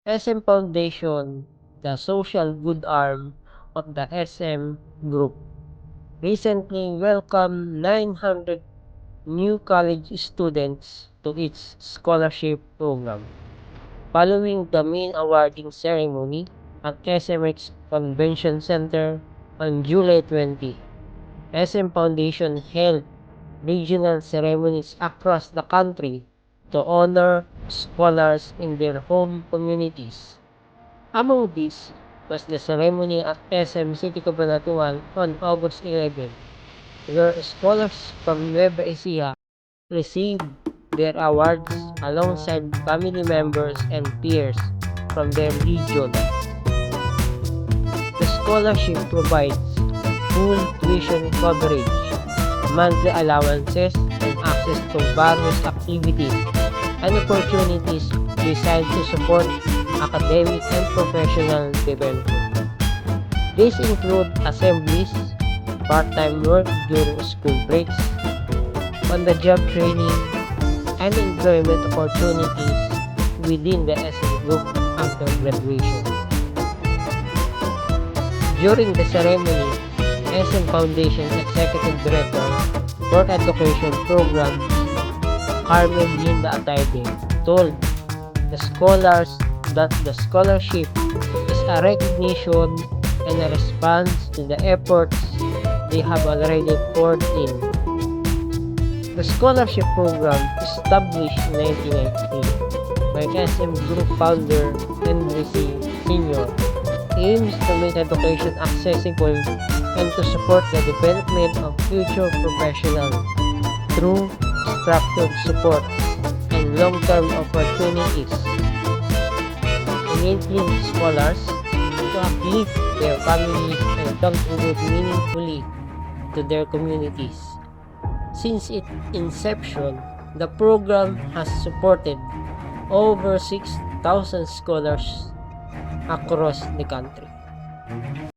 SM Foundation, the social good arm of the SM Group, recently welcomed 900 new college students to its scholarship program. Following the main awarding ceremony at SMX Convention Center on July 20, SM Foundation held regional ceremonies across the country to honor scholars in their home communities. Among these was the ceremony at SM City Cabanatuan on August 11, where scholars from Nueva Ecija received their awards alongside family members and peers from their region. The scholarship provides full tuition coverage, monthly allowances, and access to various activities and opportunities designed to support academic and professional development. These include assemblies, part-time work during school breaks, on-the-job training, and employment opportunities within the SM Group after graduation. During the ceremony, SM Foundation Executive Director for Education Program, Carmen Linda Atayde, told the scholars that the scholarship is a recognition and a response to the efforts they have already poured in. The scholarship program, established in 1993 by SM Group founder Henry C. Sr., aims to make education accessible and to support the development of future professionals through structured support and long-term opportunities, enabling scholars to uplift their families and contribute meaningfully to their communities. Since its inception, the program has supported over 6,000 scholars across the country.